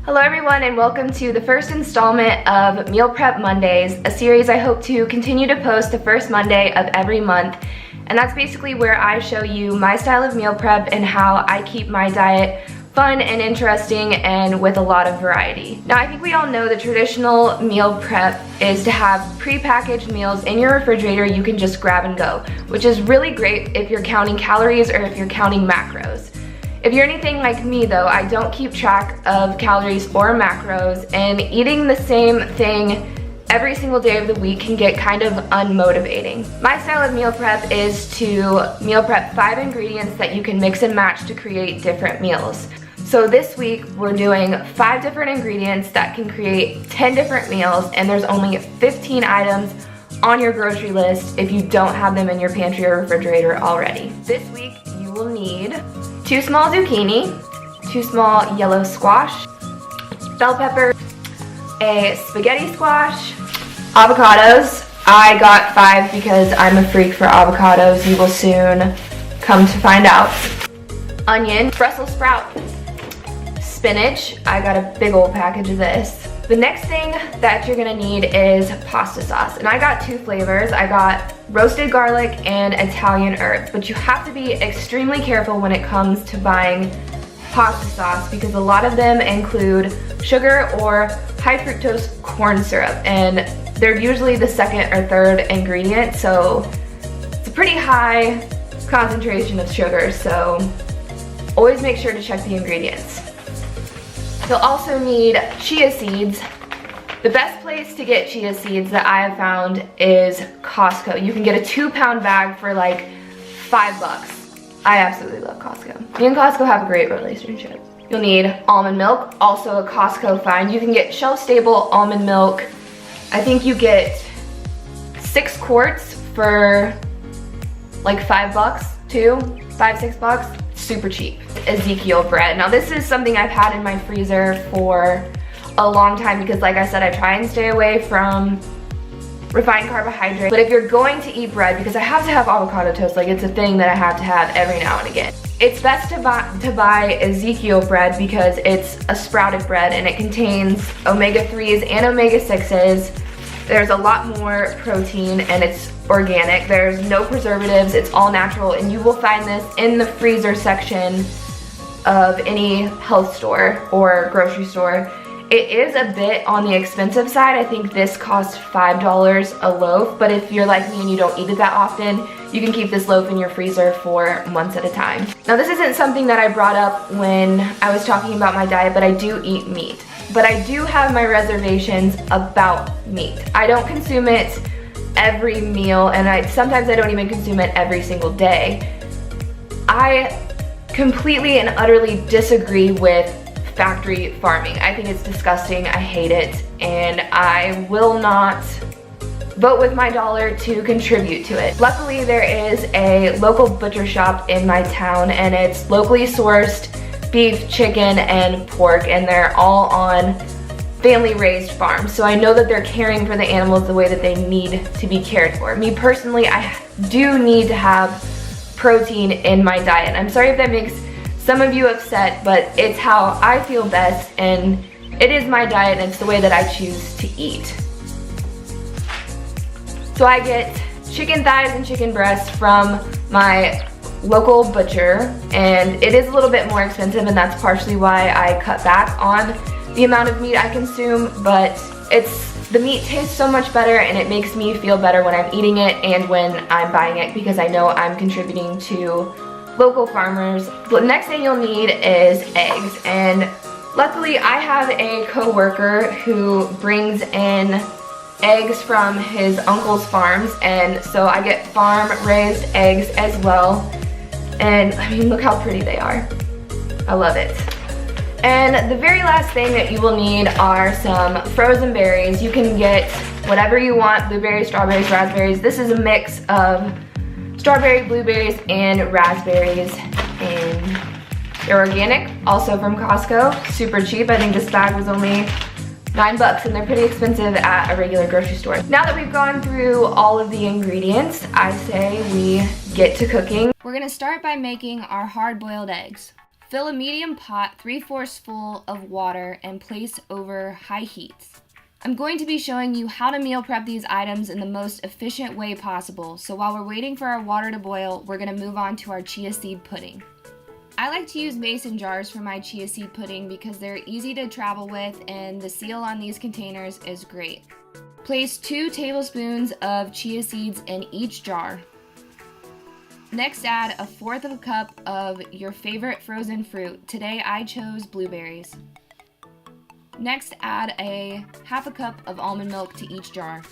Hello everyone and welcome to the first installment of Meal Prep Mondays, a series I hope to continue to post the first Monday of every month. And that's basically where I show you my style of meal prep and how I keep my diet fun and interesting and with a lot of variety. Now I think we all know the traditional meal prep is to have prepackaged meals in your refrigerator you can just grab and go, which is really great if you're counting calories or if you're counting macros. If you're anything like me though, I don't keep track of calories or macros, and eating the same thing every single day of the week can get kind of unmotivating. My style of meal prep is to meal prep 5 ingredients that you can mix and match to create different meals. So this week we're doing 5 different ingredients that can create 10 different meals, and there's only 15 items on your grocery list if you don't have them in your pantry or refrigerator already. This week you will need 2 small zucchini, 2 small yellow squash, bell pepper, a spaghetti squash, avocados. I got 5 because I'm a freak for avocados. You will soon come to find out. Onion, Brussels sprout, spinach. I got a big old package of this. The next thing that you're gonna need is pasta sauce, and I got 2 flavors. I got roasted garlic and Italian herbs, but you have to be extremely careful when it comes to buying pasta sauce because a lot of them include sugar or high fructose corn syrup, and they're usually the second or third ingredient, so it's a pretty high concentration of sugar, so always make sure to check the ingredients. You'll also need chia seeds. The best place to get chia seeds that I have found is Costco. You can get a 2-pound bag for like $5. I absolutely love Costco. Me and Costco have a great relationship. You'll need almond milk, also a Costco find. You can get shelf-stable almond milk. I think you get 6 quarts for like $5 too, $5-6. Super cheap. Ezekiel bread. Now this is something I've had in my freezer for a long time because like I said, I try and stay away from refined carbohydrates. But if you're going to eat bread, because I have to have avocado toast, like it's a thing that I have to have every now and again. It's best to buy Ezekiel bread because it's a sprouted bread and it contains omega-3s and omega-6s. There's a lot more protein and it's organic. There's no preservatives, it's all natural, and you will find this in the freezer section of any health store or grocery store. It is a bit on the expensive side. I think this costs $5 a loaf, but if you're like me and you don't eat it that often, you can keep this loaf in your freezer for months at a time. Now this isn't something that I brought up when I was talking about my diet, but I do eat meat. But I do have my reservations about meat. I don't consume it every meal, and sometimes I don't even consume it every single day. I completely and utterly disagree with factory farming. I think it's disgusting, I hate it, and I will not vote with my dollar to contribute to it. Luckily there is a local butcher shop in my town, and it's locally sourced beef, chicken, and pork, and they're all on family-raised farms. So I know that they're caring for the animals the way that they need to be cared for. Me personally, I do need to have protein in my diet. I'm sorry if that makes some of you upset, but it's how I feel best, and it is my diet, and it's the way that I choose to eat. So I get chicken thighs and chicken breasts from my local butcher, and it is a little bit more expensive, and that's partially why I cut back on the amount of meat I consume, but the meat tastes so much better and it makes me feel better when I'm eating it and when I'm buying it because I know I'm contributing to local farmers. The next thing you'll need is eggs, and luckily I have a coworker who brings in eggs from his uncle's farms, and so I get farm-raised eggs as well. And I mean, look how pretty they are. I love it. And the very last thing that you will need are some frozen berries. You can get whatever you want, blueberries, strawberries, raspberries. This is a mix of strawberry, blueberries, and raspberries. And they're organic, also from Costco, super cheap. I think this bag was only $9, and they're pretty expensive at a regular grocery store. Now that we've gone through all of the ingredients, I say we get to cooking. We're gonna start by making our hard-boiled eggs. Fill a medium pot 3/4 full of water and place over high heat. I'm going to be showing you how to meal prep these items in the most efficient way possible, so while we're waiting for our water to boil, we're going to move on to our chia seed pudding. I like to use mason jars for my chia seed pudding because they're easy to travel with and the seal on these containers is great. Place 2 tablespoons of chia seeds in each jar. Next, add 1/4 cup of your favorite frozen fruit. Today I chose blueberries. Next, add 1/2 cup of almond milk to each jar.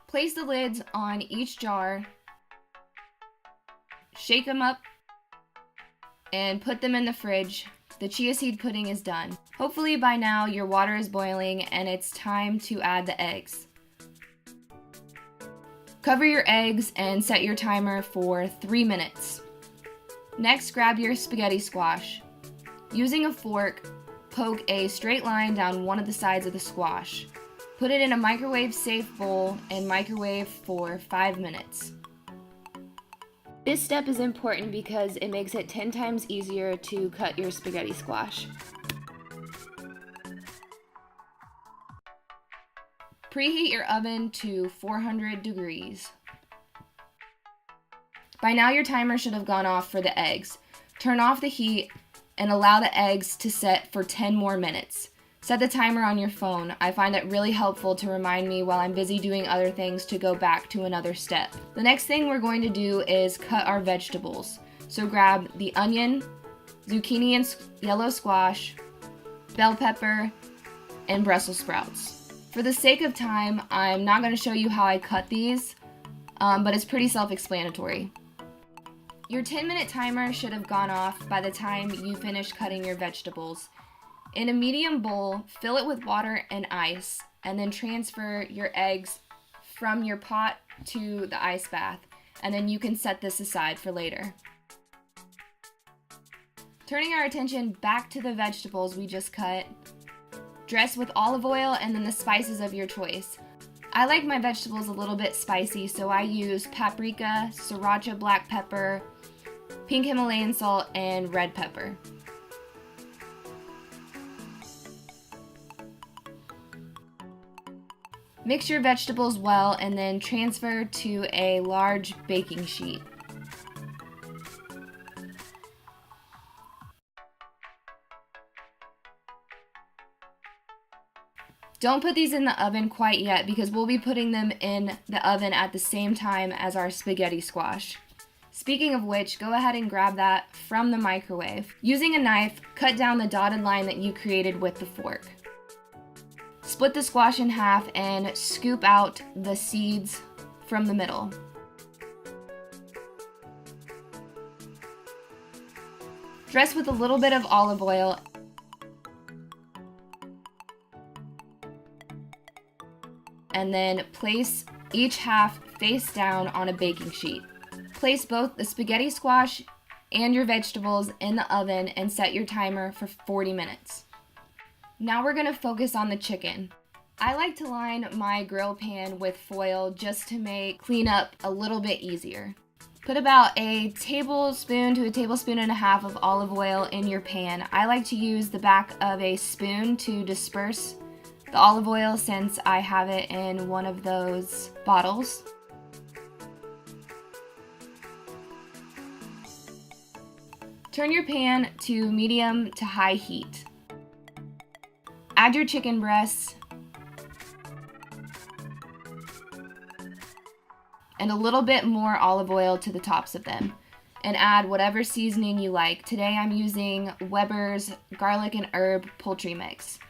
Place the lids on each jar, shake them up, and put them in the fridge. The chia seed pudding is done. Hopefully by now your water is boiling and it's time to add the eggs. Cover your eggs and set your timer for 3 minutes. Next, grab your spaghetti squash. Using a fork, poke a straight line down one of the sides of the squash. Put it in a microwave-safe bowl and microwave for 5 minutes. This step is important because it makes it 10 times easier to cut your spaghetti squash. Preheat your oven to 400 degrees. By now your timer should have gone off for the eggs. Turn off the heat and allow the eggs to set for 10 more minutes. Set the timer on your phone. I find it really helpful to remind me while I'm busy doing other things to go back to another step. The next thing we're going to do is cut our vegetables. So grab the onion, zucchini and yellow squash, bell pepper, and Brussels sprouts. For the sake of time, I'm not going to show you how I cut these, but it's pretty self-explanatory. Your 10-minute timer should have gone off by the time you finish cutting your vegetables. In a medium bowl, fill it with water and ice, and then transfer your eggs from your pot to the ice bath, and then you can set this aside for later. Turning our attention back to the vegetables we just cut, dress with olive oil and then the spices of your choice. I like my vegetables a little bit spicy, so I use paprika, sriracha black pepper, pink Himalayan salt, and red pepper. Mix your vegetables well and then transfer to a large baking sheet. Don't put these in the oven quite yet because we'll be putting them in the oven at the same time as our spaghetti squash. Speaking of which, go ahead and grab that from the microwave. Using a knife, cut down the dotted line that you created with the fork. Split the squash in half and scoop out the seeds from the middle. Dress with a little bit of olive oil and then place each half face down on a baking sheet. Place both the spaghetti squash and your vegetables in the oven and set your timer for 40 minutes. Now we're going to focus on the chicken. I like to line my grill pan with foil just to make cleanup a little bit easier. Put about a tablespoon to a tablespoon and a half of olive oil in your pan. I like to use the back of a spoon to disperse the olive oil since I have it in one of those bottles. Turn your pan to medium to high heat. Add your chicken breasts and a little bit more olive oil to the tops of them, and add whatever seasoning you like. Today I'm using Weber's garlic and herb poultry mix.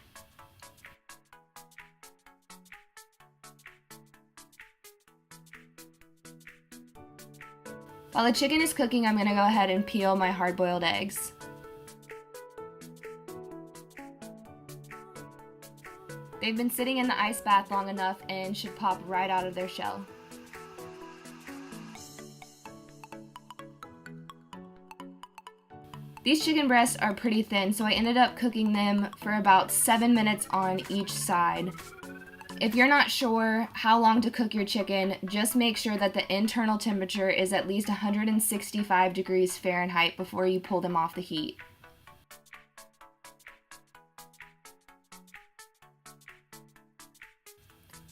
While the chicken is cooking, I'm going to go ahead and peel my hard-boiled eggs. They've been sitting in the ice bath long enough and should pop right out of their shell. These chicken breasts are pretty thin, so I ended up cooking them for about 7 minutes on each side. If you're not sure how long to cook your chicken, just make sure that the internal temperature is at least 165 degrees Fahrenheit before you pull them off the heat.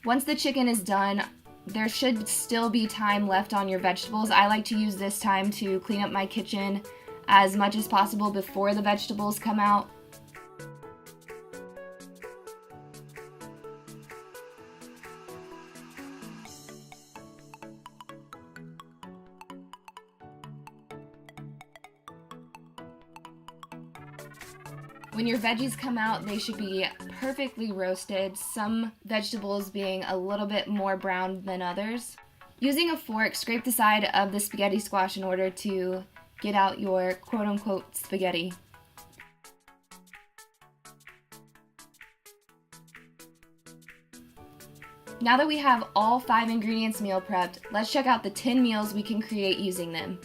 Once the chicken is done, there should still be time left on your vegetables. I like to use this time to clean up my kitchen as much as possible before the vegetables come out. When your veggies come out, they should be perfectly roasted, some vegetables being a little bit more brown than others. Using a fork, scrape the side of the spaghetti squash in order to get out your quote-unquote spaghetti. Now that we have all 5 ingredients meal prepped, let's check out the 10 meals we can create using them.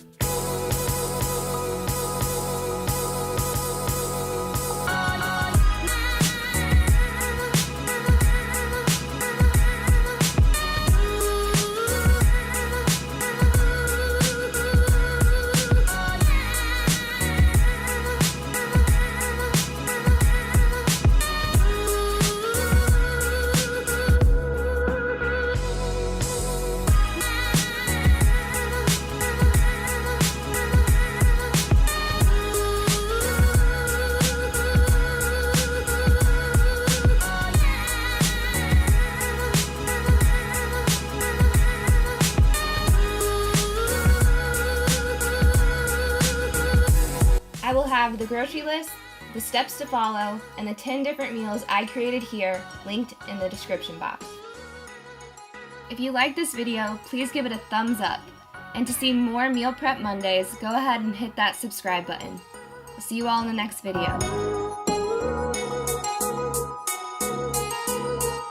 I will have the grocery list, the steps to follow, and the 10 different meals I created here linked in the description box. If you like this video, please give it a thumbs up. And to see more Meal Prep Mondays, go ahead and hit that subscribe button. I'll see you all in the next video.